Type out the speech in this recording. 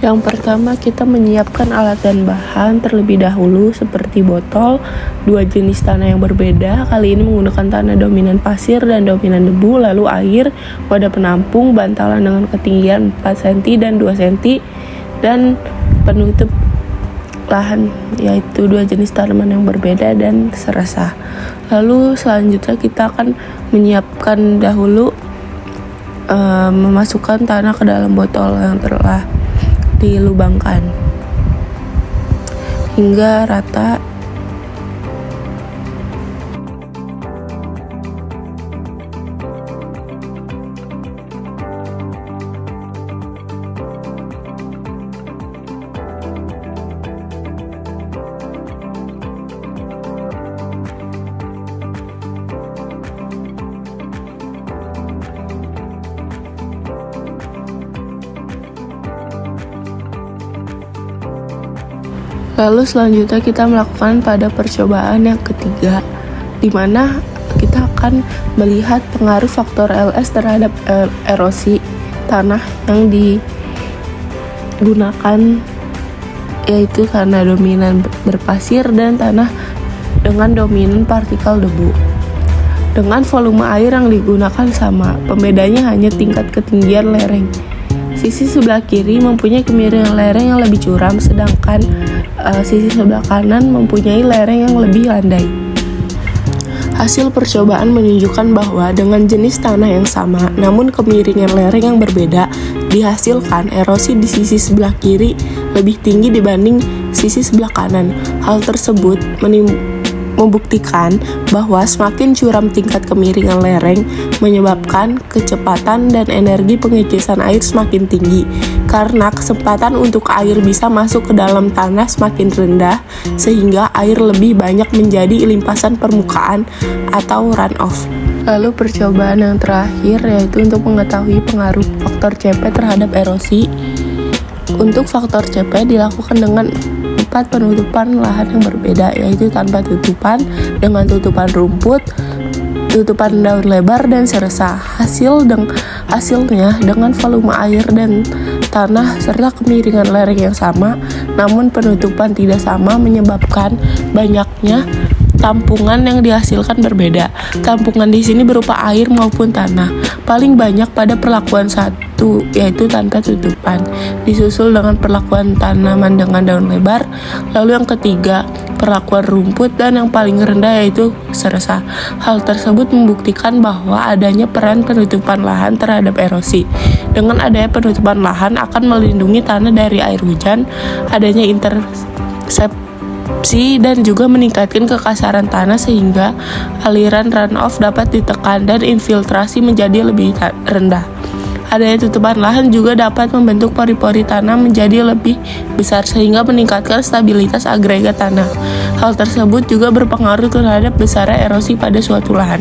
Yang pertama, kita menyiapkan alat dan bahan terlebih dahulu seperti botol, 2 jenis tanah yang berbeda. Kali ini menggunakan tanah dominan pasir dan dominan debu, lalu air, wadah penampung, bantalan dengan ketinggian 4 cm dan 2 cm, dan penutup lahan, yaitu 2 jenis tanaman yang berbeda dan seresah. Lalu selanjutnya kita akan menyiapkan dahulu memasukkan tanah ke dalam botol yang telah dilubangkan hingga rata. Lalu selanjutnya kita melakukan pada percobaan yang ketiga, di mana kita akan melihat pengaruh faktor LS terhadap erosi tanah yang digunakan, yaitu tanah dominan berpasir dan tanah dengan dominan partikel debu. Dengan volume air yang digunakan sama, pembedanya hanya tingkat ketinggian lereng. Sisi sebelah kiri mempunyai kemiringan lereng yang lebih curam, sedangkan sisi sebelah kanan mempunyai lereng yang lebih landai. Hasil percobaan menunjukkan bahwa dengan jenis tanah yang sama, namun kemiringan lereng yang berbeda, dihasilkan erosi di sisi sebelah kiri lebih tinggi dibanding sisi sebelah kanan. Hal tersebut membuktikan bahwa semakin curam tingkat kemiringan lereng menyebabkan kecepatan dan energi pengecasan air semakin tinggi, karena kesempatan untuk air bisa masuk ke dalam tanah semakin rendah, sehingga air lebih banyak menjadi limpasan permukaan atau runoff. Lalu percobaan yang terakhir yaitu untuk mengetahui pengaruh faktor CP terhadap erosi. Untuk faktor CP dilakukan dengan 4 penutupan lahan yang berbeda, yaitu tanpa tutupan, dengan tutupan rumput, tutupan daun lebar, dan seresah. Hasilnya dengan volume air dan tanah serta kemiringan lereng yang sama, namun penutupan tidak sama, menyebabkan banyaknya tampungan yang dihasilkan berbeda. Tampungan di sini berupa air maupun tanah. Paling banyak pada perlakuan 1, yaitu tanpa tutupan, disusul dengan perlakuan tanaman dengan daun lebar, lalu yang ketiga perlakuan rumput, dan yang paling rendah yaitu seresah. Hal tersebut membuktikan bahwa adanya peran penutupan lahan terhadap erosi. Dengan adanya penutupan lahan akan melindungi tanah dari air hujan, adanya intersepsi, dan juga meningkatkan kekasaran tanah sehingga aliran runoff dapat ditekan dan infiltrasi menjadi lebih rendah. Adanya tutupan lahan juga dapat membentuk pori-pori tanah menjadi lebih besar sehingga meningkatkan stabilitas agregat tanah. Hal tersebut juga berpengaruh terhadap besarnya erosi pada suatu lahan.